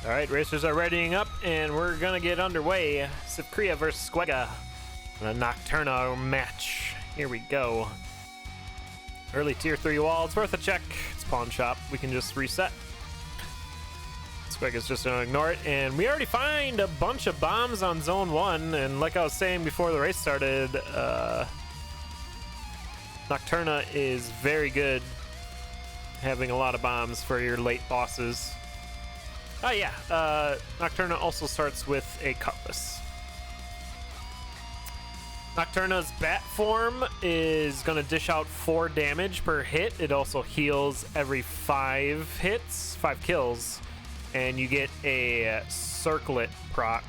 All right, racers are readying up, and we're gonna get underway. Sivcria versus Squega, a Nocturna match. Here we go. Early tier 3 wall. It's worth a check. It's pawn shop. We can just reset. Squega's just gonna ignore it, and we already find a bunch of bombs on zone 1. And like I was saying before the race started, Nocturna is very good having a lot of bombs for your late bosses. Oh yeah, Nocturna also starts with a cutlass. Nocturna's bat form is going to dish out 4 damage per hit. It also heals every 5 hits, 5 kills, and you get a circlet proc,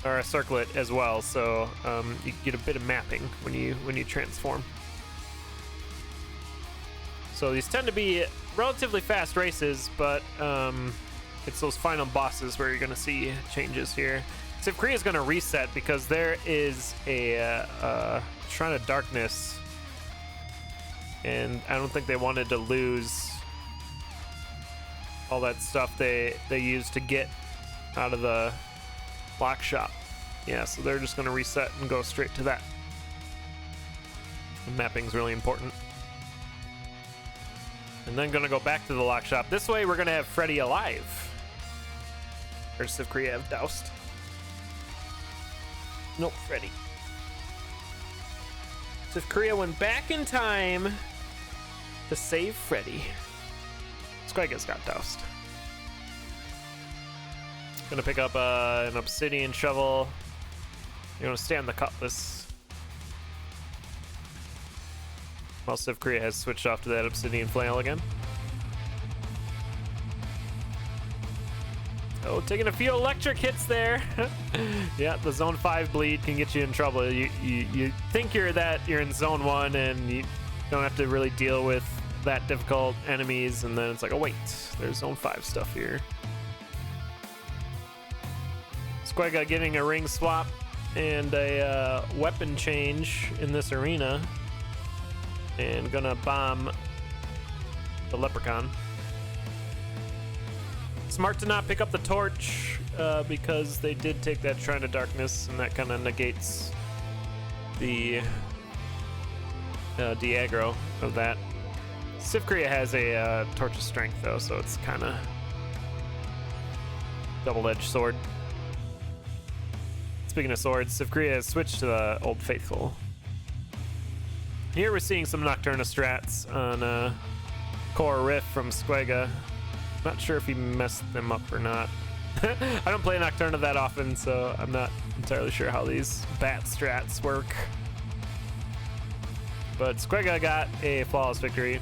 or a circlet as well. So you get a bit of mapping when you transform. So these tend to be relatively fast races, but it's those final bosses where you're going to see changes here. Sivcria is going to reset because there is a Shrine of Darkness, and I don't think they wanted to lose all that stuff they used to get out of the lock shop. Yeah, so they're just going to reset and go straight to that. The mapping's really important. And then going to go back to the lock shop. This way we're going to have Freddy alive. Or Sivcria have doused. Nope, Freddy. Sivcria went back in time to save Freddy. Squega's got doused. Gonna pick up an obsidian shovel. You're gonna stay on the cutlass. While Sivcria has switched off to that obsidian flail again. Oh, taking a few electric hits there. Yeah, the zone 5 bleed can get you in trouble. You think you're in zone 1 and you don't have to really deal with that difficult enemies, and then it's like, oh wait, there's zone 5 stuff here. Squega getting a ring swap and a weapon change in this arena, and gonna bomb the leprechaun. Smart to not pick up the torch because they did take that Shrine of Darkness, and that kind of negates the de-aggro of that. Sivcria has a Torch of Strength though, so it's kind of double-edged sword. Speaking of swords, Sivcria has switched to the Old Faithful. Here we're seeing some Nocturna strats on Core Riff from Squega. Not sure if he messed them up or not. I don't play Nocturna that often, so I'm not entirely sure how these bat strats work. But Squega got a flawless victory.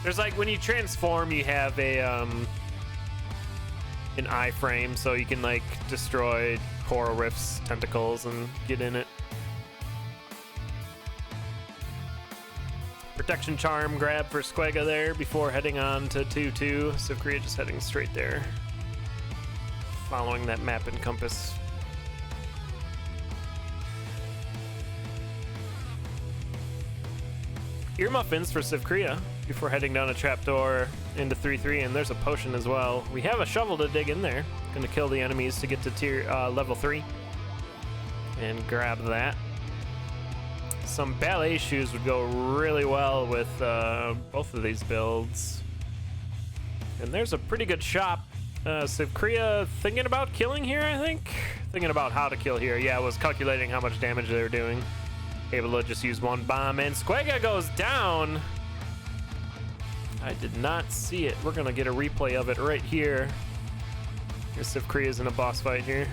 There's like, when you transform, you have a an iframe, so you can like destroy Coral Rift's tentacles and get in it. Protection Charm grab for Squega there before heading on to 2-2. Sivcria just heading straight there, following that map and compass. Ear muffins for Sivcria before heading down a trapdoor into 3-3, and there's a potion as well. We have a shovel to dig in there. Gonna kill the enemies to get to level 3 and grab that. Some ballet shoes would go really well with both of these builds. And there's a pretty good shop. Sivcria thinking about killing here, I think? Thinking about how to kill here. Yeah, I was calculating how much damage they were doing. Able to just use 1 bomb, and Squega goes down. I did not see it. We're gonna get a replay of it right here. Here's Sivcria's in a boss fight here.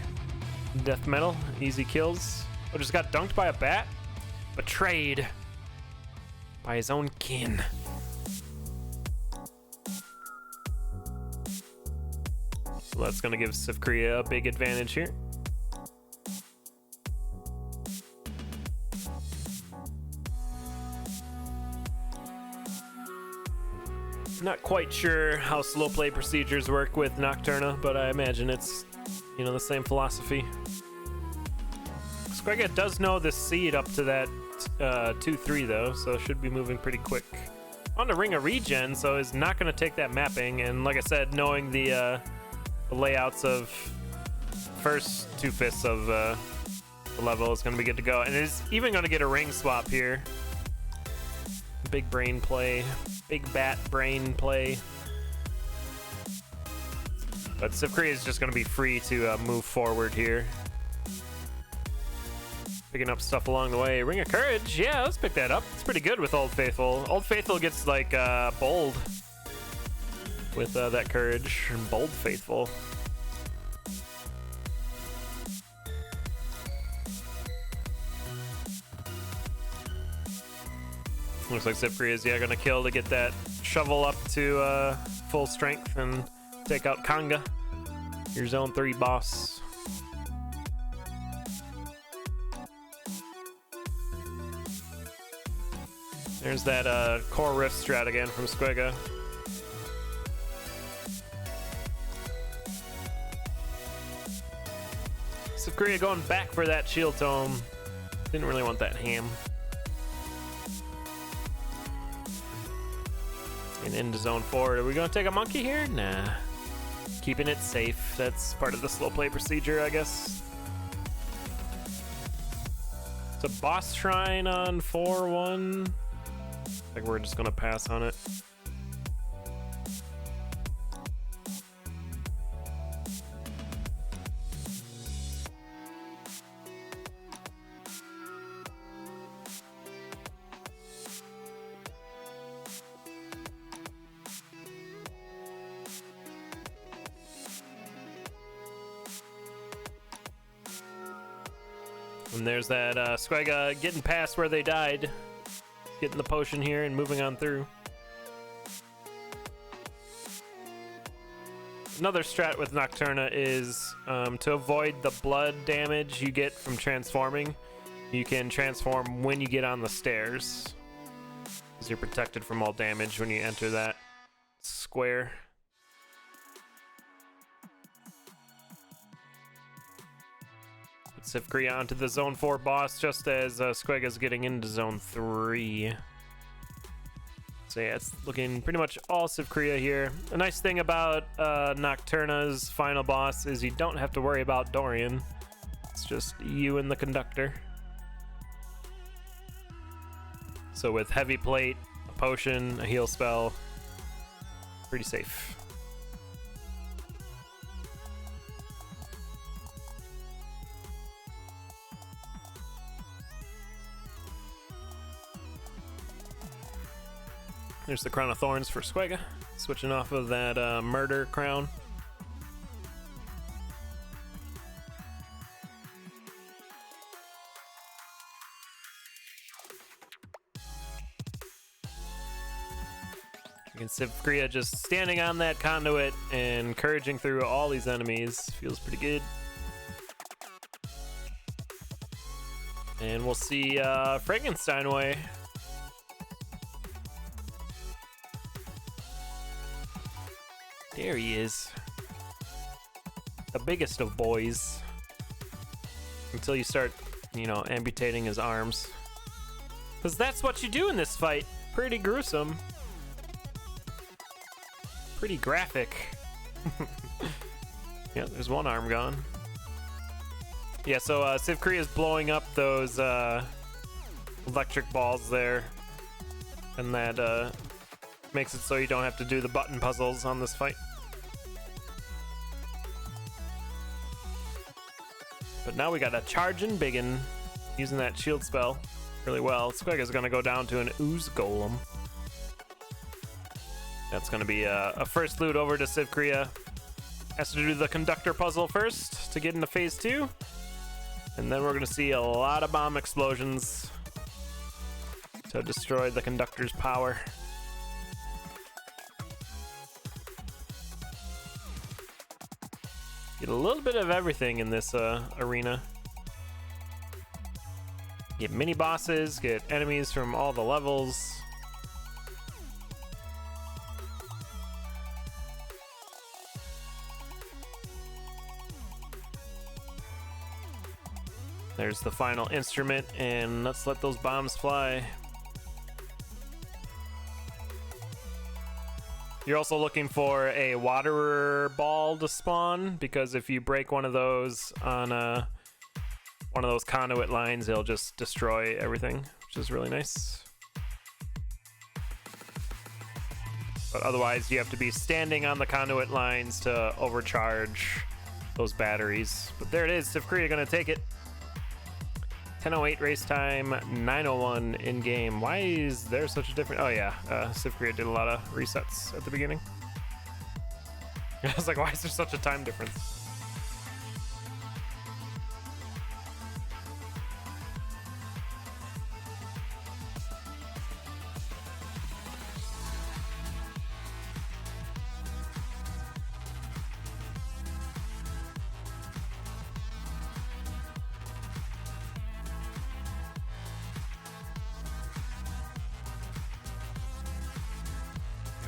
Death metal, easy kills. Oh, just got dunked by a bat? Betrayed by his own kin. So that's gonna give Sivcria a big advantage here. Not quite sure how slow play procedures work with Nocturna, but I imagine it's, you know, the same philosophy. Squega does know the seed up to that 2-3 though, so it should be moving pretty quick. on the Ring of Regen, so is not going to take that mapping. And like I said, knowing the layouts of first 2/5 of the level is going to be good to go. And it's even going to get a ring swap here. Big brain play, big bat brain play. But Sivcria is just going to be free to move forward here. Picking up stuff along the way. Ring of Courage, yeah, let's pick that up. It's pretty good with Old Faithful. Old Faithful gets like bold with that courage. Bold Faithful. Looks like Sivcria is gonna kill to get that shovel up to full strength and take out Conga, your Zone 3 boss. There's that core rift strat again from Squega. Sivcria going back for that shield tome. Didn't really want that ham. And into zone 4. Are we gonna take a monkey here? Nah. Keeping it safe. That's part of the slow play procedure, I guess. It's a boss shrine on 4-1. I think we're just gonna pass on it. And there's that Squega getting past where they died. Getting the potion here and moving on through. Another strat with Nocturna is to avoid the blood damage you get from transforming. You can transform when you get on the stairs, because you're protected from all damage when you enter that square. Sivcria onto the Zone 4 boss just as Squega's getting into Zone 3. So yeah, it's looking pretty much all Sivcria here. A nice thing about Nocturna's final boss is you don't have to worry about Dorian. It's just you and the conductor. So with heavy plate, a potion, a heal spell, pretty safe. There's the Crown of Thorns for Squega, switching off of that murder crown. You can Sivcria just standing on that conduit and encouraging through all these enemies. Feels pretty good. And we'll see Frankenstein way. There he is. The biggest of boys. Until you start, you know, amputating his arms. Because that's what you do in this fight. Pretty gruesome. Pretty graphic. Yeah, there's one arm gone. Yeah, so Sivcria is blowing up those electric balls there. And that makes it so you don't have to do the button puzzles on this fight. But now we got a charging biggin, using that shield spell really well. Squega's gonna go down to an ooze golem. That's gonna be a first loot over to Sivcria. Has to do the conductor puzzle first to get into phase 2. And then we're gonna see a lot of bomb explosions to destroy the conductor's power. Get a little bit of everything in this arena. Get mini bosses, get enemies from all the levels. There's the final instrument, and let's let those bombs fly. You're also looking for a water ball to spawn, because if you break one of those on one of those conduit lines, it'll just destroy everything, which is really nice. But otherwise, you have to be standing on the conduit lines to overcharge those batteries. But there it is, Sivcria gonna take it. 10:08 race time, 9:01 in game. Why is there such a difference? Oh yeah, Sivcria did a lot of resets at the beginning. I was like, why is there such a time difference?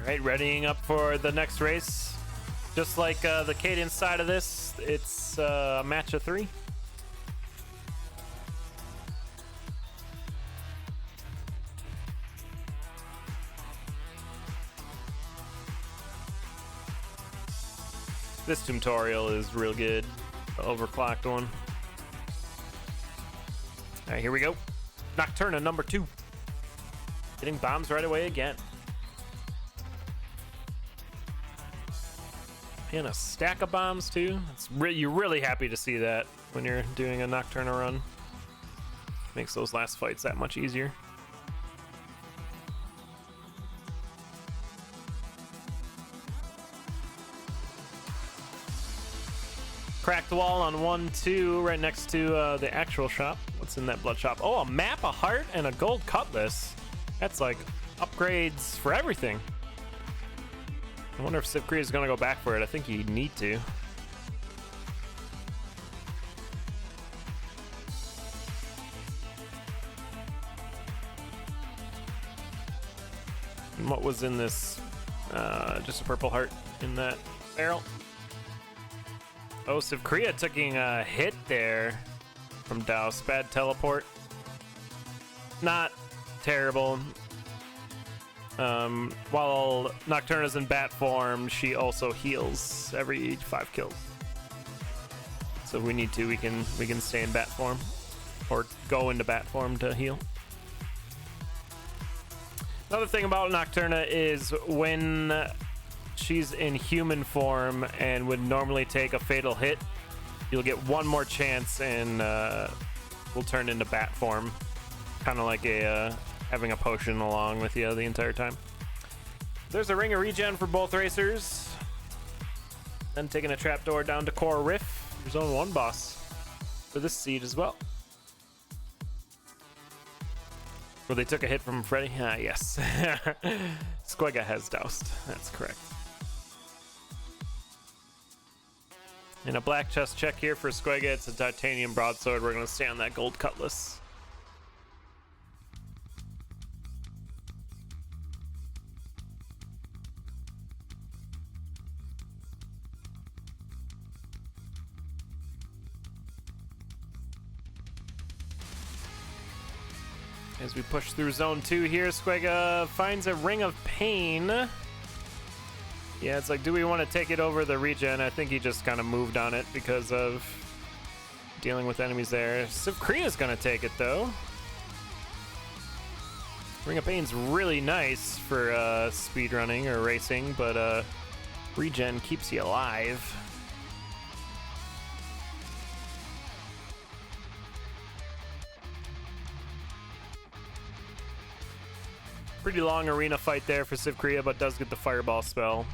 Alright, readying up for the next race. Just like the cadence side of this, it's a match of 3. This tutorial is real good, the overclocked one. Alright, here we go. Nocturna number 2. Getting bombs right away again. And a stack of bombs too. You're really happy to see that when you're doing a Nocturna run. Makes those last fights that much easier. Cracked wall on 1-2 right next to the actual shop. What's in that blood shop? Oh, a map, a heart, and a gold cutlass. That's like upgrades for everything. I wonder if Sivcria is going to go back for it. I think you need to. And what was in this? Just a purple heart in that barrel. Oh, Sivcria taking a hit there from Douse. Bad teleport. Not terrible. While Nocturna's in bat form, she also heals every 5 kills. So if we need to, we can stay in bat form or go into bat form to heal. Another thing about Nocturna is when she's in human form and would normally take a fatal hit, you'll get one more chance and will turn into bat form, kind of like a having a potion along with you the entire time. There's a ring of regen for both racers. Then taking a trapdoor down to Core Riff. There's only one boss for this seed as well. Well, they took a hit from Freddy? Ah, yes. Squega has doused. That's correct. And a black chest check here for Squega. It's a titanium broadsword. We're going to stay on that gold cutlass. As we push through zone 2 here, Squega finds a ring of pain. Yeah, it's like, do we want to take it over the regen? I think he just kind of moved on it because of dealing with enemies there. Sivcria is going to take it, though. Ring of Pain's really nice for speedrunning or racing, but regen keeps you alive. Pretty long arena fight there for Sivcria, but does get the fireball spell.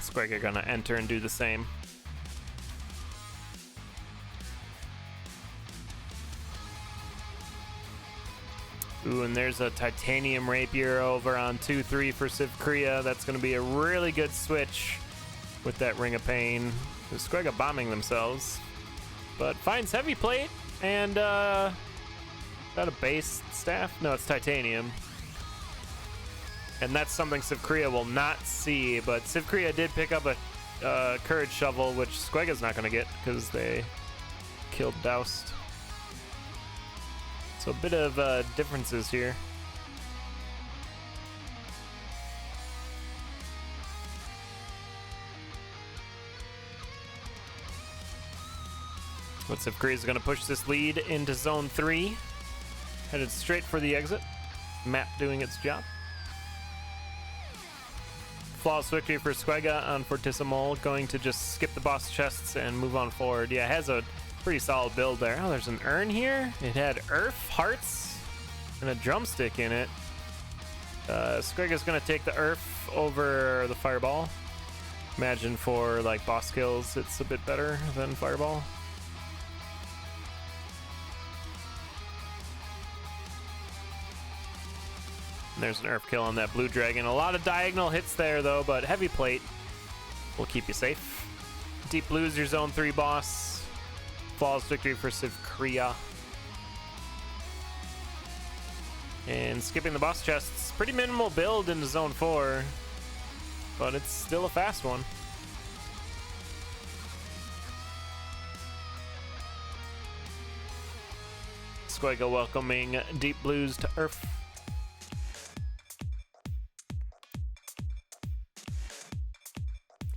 Squega gonna enter and do the same. Ooh, and there's a titanium rapier over on 2-3 for Sivcria. That's gonna be a really good switch with that Ring of Pain. Squega bombing themselves, but finds heavy plate and is that a base staff? No, it's titanium. And that's something Sivcria will not see, but Sivcria did pick up a courage shovel, which Squega's not going to get because they killed Doused. So a bit of differences here. But Sivcria is going to push this lead into zone 3. Headed straight for the exit. Map doing its job. Flawless victory for Squega on Fortissimo. Going to just skip the boss chests and move on forward. Yeah, it has a pretty solid build there. Oh, there's an urn here. It had earth, hearts, and a drumstick in it. Squega's going to take the earth over the fireball. Imagine for like boss kills, it's a bit better than fireball. And there's an earth kill on that blue dragon. A lot of diagonal hits there though, but heavy plate will keep you safe. Deep blue's your zone 3 boss. Flawless victory for Sivcria. And skipping the boss chests, pretty minimal build into zone 4, but it's still a fast one. Squega welcoming deep blues to earth.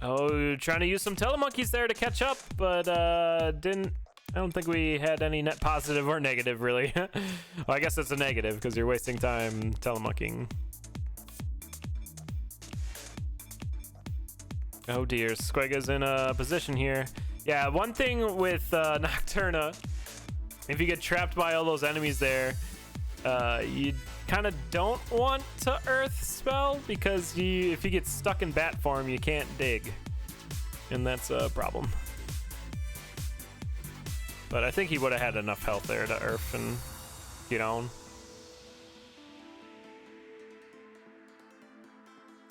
Oh, trying to use some telemonkeys there to catch up, but I don't think we had any net positive or negative, really. Well, I guess it's a negative, because you're wasting time telemonkeying. Oh dear, Squega's in a position here. Yeah, one thing with Nocturna, if you get trapped by all those enemies there, you kind of don't want to earth spell, because if you get stuck in bat form, you can't dig, and that's a problem. But I think he would have had enough health there to earth and get on.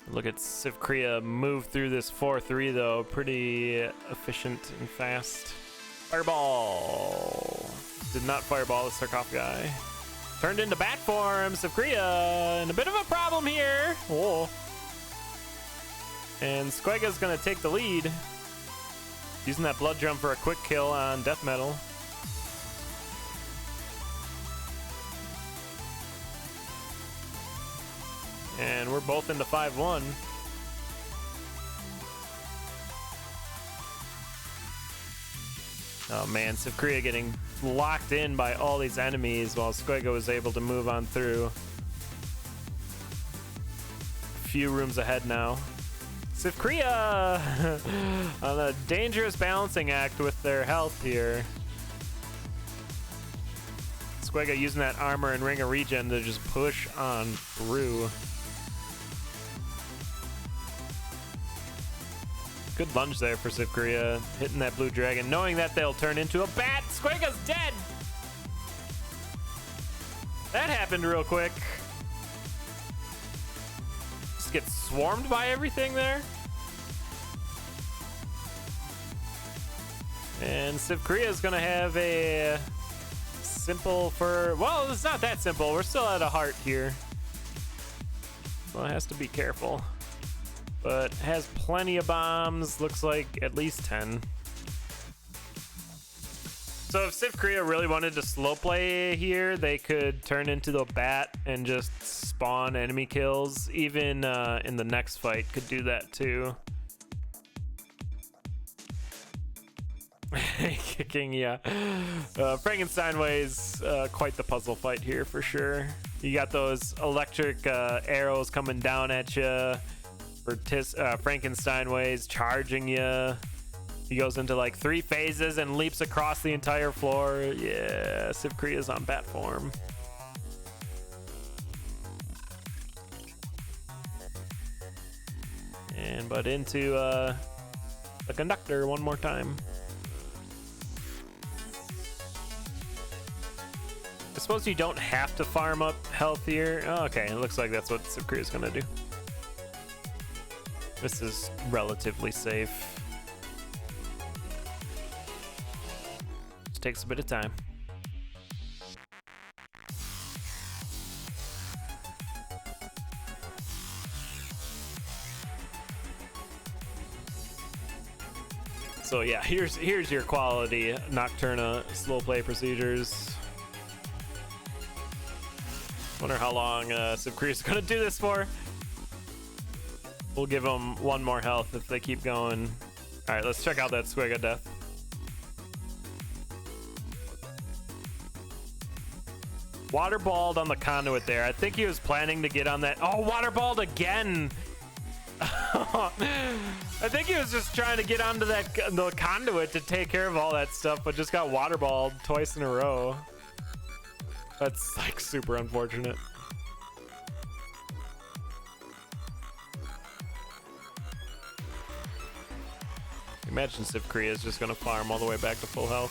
Look at Sivcria move through this 4-3 though, pretty efficient and fast. Fireball! Did not fireball the sarcophagi. Turned into bat form, Sivcria, and a bit of a problem here. Whoa. And Squega's gonna take the lead. Using that blood drum for a quick kill on death metal. And we're both into 5-1. Oh man, Sivcria getting locked in by all these enemies while Squega was able to move on through. A few rooms ahead now. Sivcria on a dangerous balancing act with their health here. Squega using that armor and ring of regen to just push on through. Good lunge there for Sivcria, hitting that blue dragon, knowing that they'll turn into a bat. Squega's dead! That happened real quick. Just gets swarmed by everything there. And Sivcria is gonna have a simple for, well, it's not that simple. We're still at a heart here. Well, it has to be careful. But has plenty of bombs, looks like at least 10. So if Sivcria really wanted to slow play here, they could turn into the bat and just spawn enemy kills. Even in the next fight could do that too. Kicking, yeah. Frankenstein weighs quite the puzzle fight here for sure. You got those electric arrows coming down at you. Frankenstein ways charging you. He goes into like 3 phases and leaps across the entire floor. Yeah, Sivcria's on bat form. But into the conductor one more time. I suppose you don't have to farm up health here. Oh, okay, it looks like that's what Sivcria's gonna do. This is relatively safe. Just takes a bit of time. So yeah, here's your quality Nocturna slow play procedures. Wonder how long Sivcria's gonna do this for. We'll give them 1 more health if they keep going. All right, let's check out that Squega death. Waterballed on the conduit there. I think he was planning to get on that. Oh, waterballed again. I think he was just trying to get onto the conduit to take care of all that stuff, but just got waterballed twice in a row. That's like super unfortunate. Imagine Sivcria is just gonna farm all the way back to full health.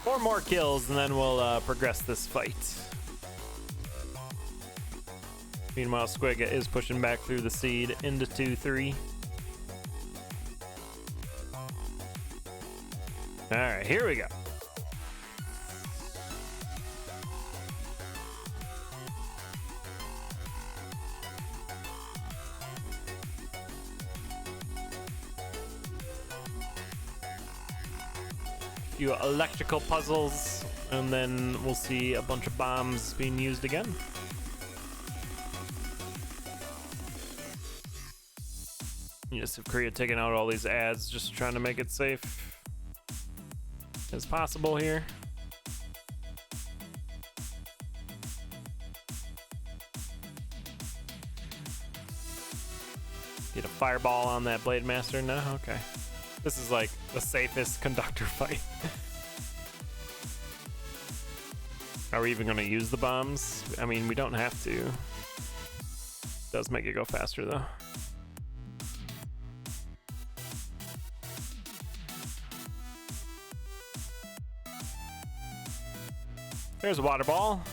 Four more kills and then we'll progress this fight. Meanwhile, Squega is pushing back through the seed into 2-3. All right, here we go. Few electrical puzzles, and then we'll see a bunch of bombs being used again. Yes, Sivcria taking out all these ads, just trying to make it safe as possible here. Get a fireball on that Blade Master. No, okay. This is like the safest conductor fight. Are we even going to use the bombs? I mean, we don't have to. It does make it go faster though. There's a water ball.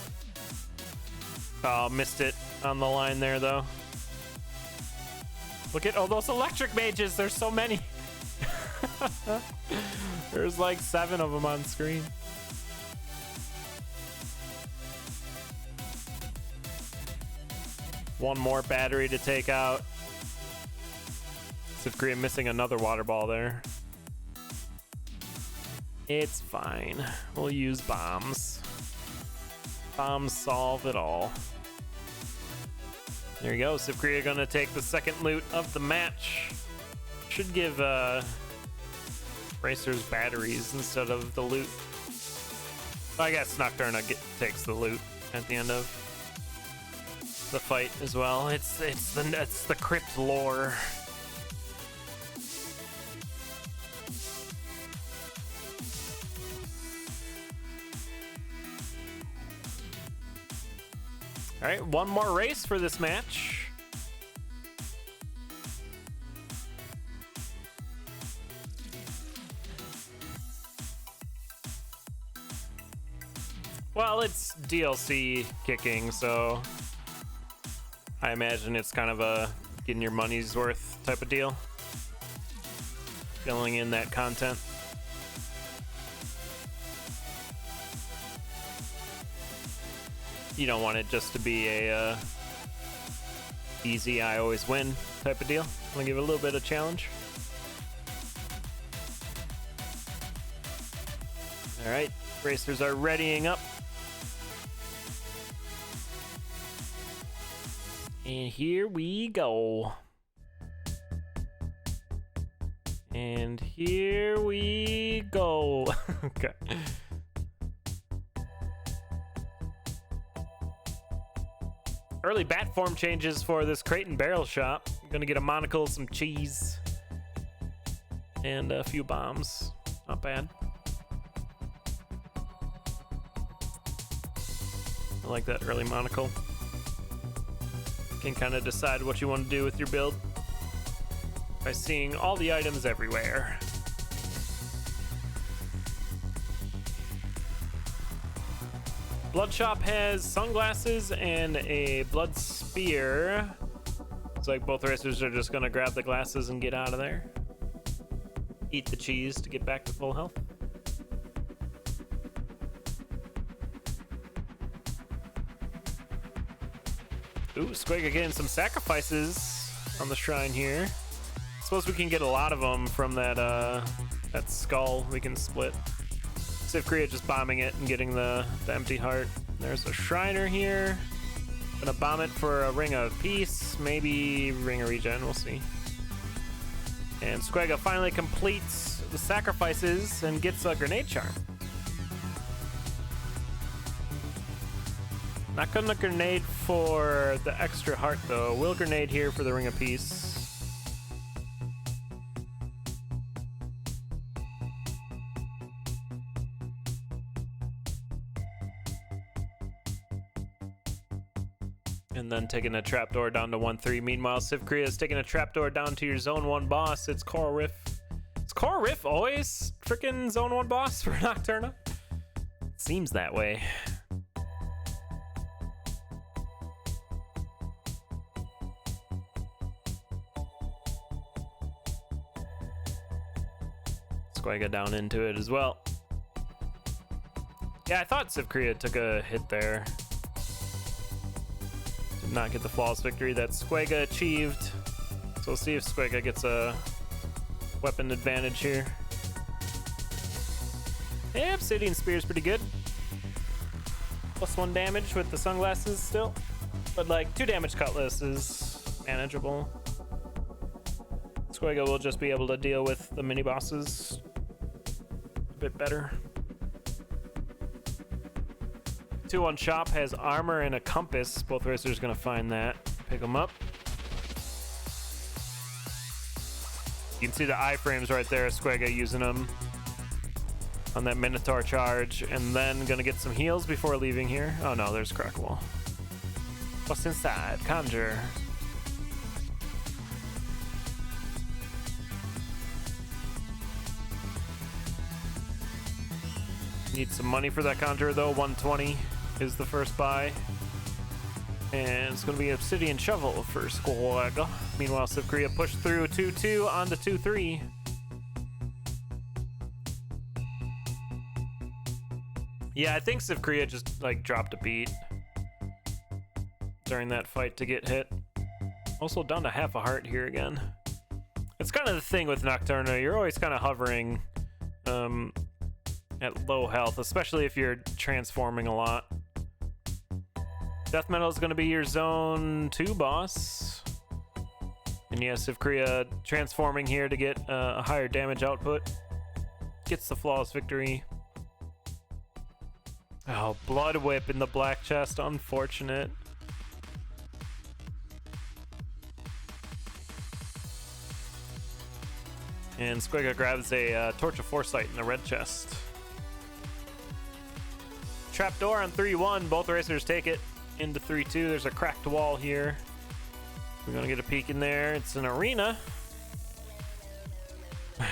Oh, missed it on the line there though. Look at all those electric mages. There's so many. There's like 7 of them on screen. One more battery to take out. Sivcria missing another water ball there. It's fine. We'll use bombs. Bombs solve it all. There you go. Sivcria gonna take the second loot of the match. Should give Racers batteries instead of the loot. I guess Nocturna takes the loot at the end of the fight as well. It's the crypt lore. All right, one more race for this match. Well, it's DLC kicking, so I imagine it's kind of a getting your money's worth type of deal. Filling in that content. You don't want it just to be a easy, I always win type of deal. I'm gonna give it a little bit of challenge. All right, racers are readying up. And here we go. And here we go. Okay. Early bat form changes for this crate and barrel shop. I'm gonna get a monocle, some cheese, and a few bombs. Not bad. I like that early monocle. Can kind of decide what you want to do with your build by seeing all the items everywhere. Blood Shop has sunglasses and a blood spear. It's like both racers are just gonna grab the glasses and get out of there. Eat the cheese to get back to full health. Ooh, Squega getting some sacrifices on the shrine here. Suppose we can get a lot of them from that that skull we can split. Sivcria just bombing it and getting the empty heart. There's a Shriner here. Gonna bomb it for a Ring of Peace, maybe Ring of Regen, we'll see. And Squega finally completes the sacrifices and gets a Grenade Charm. Not gonna grenade for the extra heart though. Will grenade here for the Ring of Peace. And then taking a trapdoor down to 1-3. Meanwhile, Sivcria is taking a trapdoor down to your Zone 1 boss. It's Coral Riff. Is Coral Riff always freaking Zone 1 boss for Nocturna? Seems that way. Squega down into it as well. Yeah, I thought Sivcria took a hit there. Did not get the flawless victory that Squega achieved. So we'll see if Squega gets a weapon advantage here. Yeah, Obsidian Spear is pretty good. +1 damage with the sunglasses still. But like 2 damage Cutlass is manageable. Squega will just be able to deal with the mini bosses a bit better. 2-1 shop has armor and a compass. Both racers gonna find that. Pick them up. You can see the iframes right there. Squega using them on that Minotaur charge, and then gonna get some heals before leaving here. Oh no, there's Crack Wall. What's inside? Conjure. Need some money for that Conjurer though. 120 is the first buy. And it's going to be Obsidian Shovel for Squega. Meanwhile, Sivcria pushed through 2-2 onto 2-3. Yeah, I think Sivcria just like dropped a beat during that fight to get hit. Also down to half a heart here again. It's kind of the thing with Nocturna. You're always kind of hovering at low health, especially if you're transforming a lot. Death Metal is going to be your Zone 2 boss. And yes, Sivcria transforming here to get a higher damage output. Gets the flawless victory. Oh, Blood Whip in the black chest. Unfortunate. And Squega grabs a Torch of Foresight in the red chest. Trapdoor on 3-1. Both racers take it into 3-2. There's a cracked wall here. We're gonna get a peek in there. It's an arena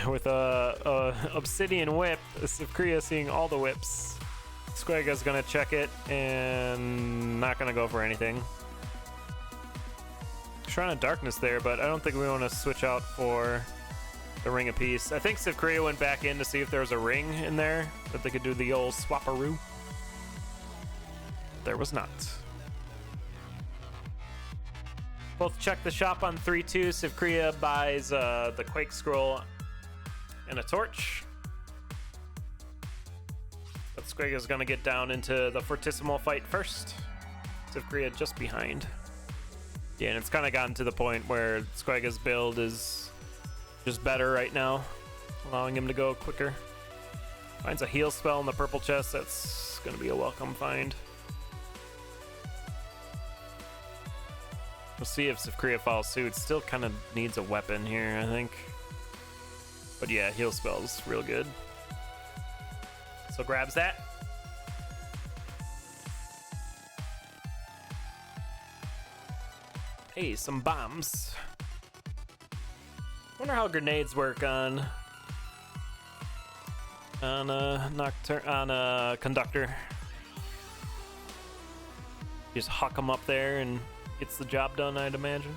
with a obsidian whip. Sivcria seeing all the whips. Squega's gonna check it and not gonna go for anything. Shrine of Darkness there, but I don't think we want to switch out for the Ring of Peace. I think Sivcria went back in to see if there was a ring in there that they could do the old swapperoo. There was not. Both check the shop on 3-2. Sivcria buys the Quake Scroll and a torch. But Squega's gonna get down into the Fortissimo fight first. Sivcria just behind. Yeah, and it's kind of gotten to the point where Squega's build is just better right now, allowing him to go quicker. Finds a heal spell in the purple chest. That's gonna be a welcome find. We'll see if Sivcria follows suit. Still kind of needs a weapon here, I think. But yeah, heal spell's real good. So grabs that. Hey, some bombs. Wonder how grenades work on a conductor. Just huck them up there and gets the job done, I'd imagine.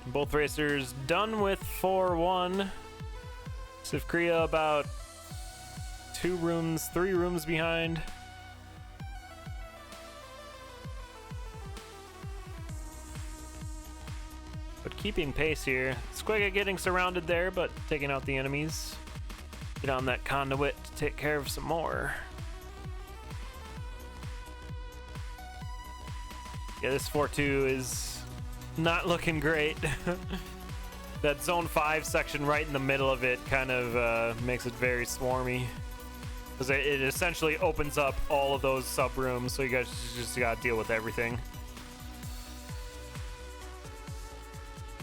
Both racers done with 4-1. Sivcria about 3 rooms behind. But keeping pace here. Squega getting surrounded there, but taking out the enemies. Get on that conduit to take care of some more. Yeah, this 4-2 is not looking great. That zone 5 section right in the middle of it kind of makes it very swarmy. Because it essentially opens up all of those sub rooms, so you guys just gotta deal with everything.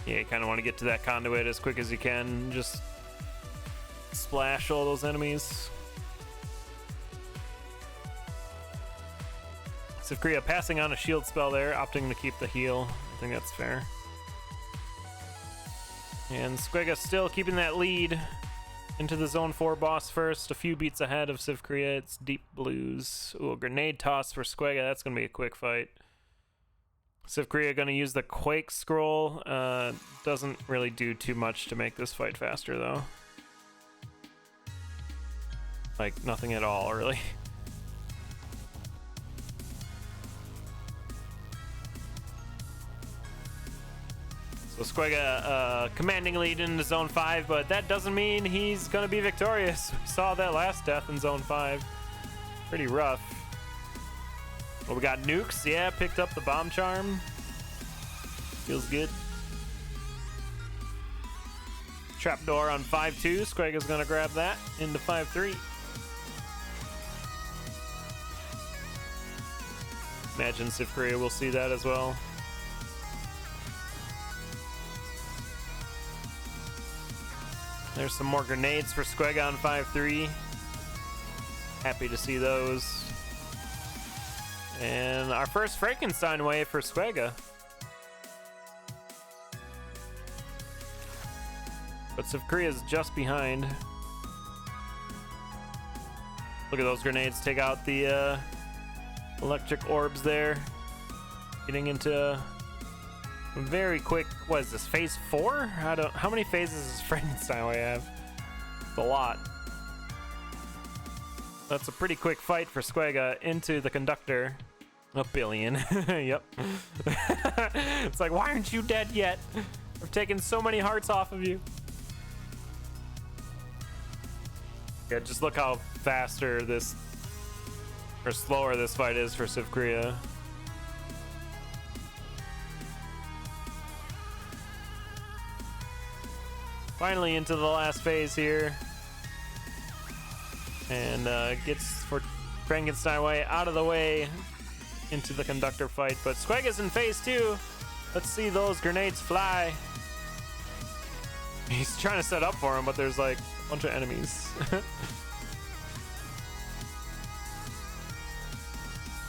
Yeah, you kind of want to get to that conduit as quick as you can. Just splash all those enemies. Sivcria passing on a shield spell there, opting to keep the heal. I think that's fair. And Squega still keeping that lead into the zone 4 boss first. A few beats ahead of Sivcria. It's deep blues. Ooh, a grenade toss for Squega. That's going to be a quick fight. Sivcria going to use the Quake Scroll. Doesn't really do too much to make this fight faster, though. Like, nothing at all, really. So Squega commanding lead into Zone 5, but that doesn't mean he's going to be victorious. We saw that last death in Zone 5. Pretty rough. Well, we got nukes. Yeah, picked up the bomb charm. Feels good. Trapdoor on 5-2. Squega's going to grab that into 5-3. Imagine Sivcria will see that as well. There's some more grenades for Squega on 5-3. Happy to see those. And our first Frankenstein wave for Squega. But Sivcria's just behind. Look at those grenades take out the electric orbs there. Getting into a very quick, what is this, phase 4? How many phases does Frankenstein wave have? It's a lot. That's a pretty quick fight for Squega into the conductor. A billion. Yep. It's like, why aren't you dead yet? I've taken so many hearts off of you. Yeah, just look how faster this, or slower this fight is for Sivcria. Finally into the last phase here. And gets for Frankenstein way out of the way into the conductor fight. But Squega's in phase 2. Let's see those grenades fly. He's trying to set up for him, but there's like a bunch of enemies.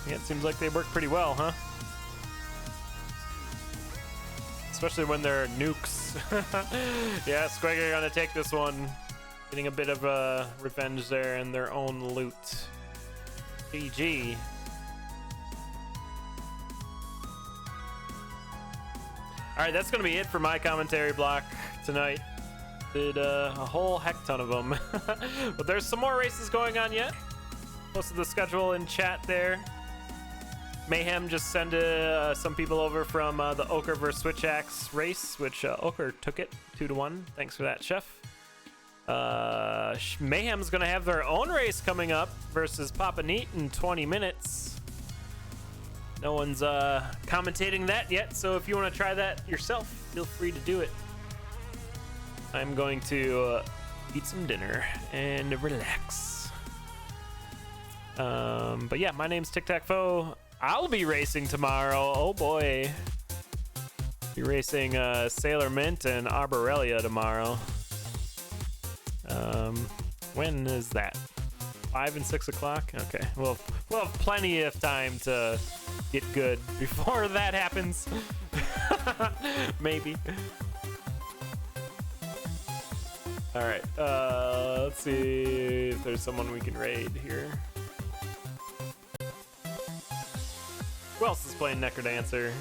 Yeah, it seems like they work pretty well, huh? Especially when they're nukes. Yeah, Squega gonna take this one. Getting a bit of revenge there in their own loot. GG. Alright, that's gonna be it for my commentary block tonight. Did a whole heck ton of them. But there's some more races going on yet. Posted the schedule in chat there. Mayhem just sent some people over from the Ochre vs. Switchaxe race, which Ochre took it 2-1. Thanks for that, Chef. Mayhem's gonna have their own race coming up versus Papa Neat in 20 minutes. No one's commentating that yet, so if you want to try that yourself, feel free to do it. I'm going to eat some dinner and relax. But yeah, my name's Tic Tac Foe. I'll be racing tomorrow. Oh boy. Be racing Sailor Mint and Arborelia tomorrow. When is that? 5 and 6 o'clock? Okay. We'll have plenty of time to get good before that happens. Maybe. Alright. Let's see if there's someone we can raid here. Who else is playing Necrodancer?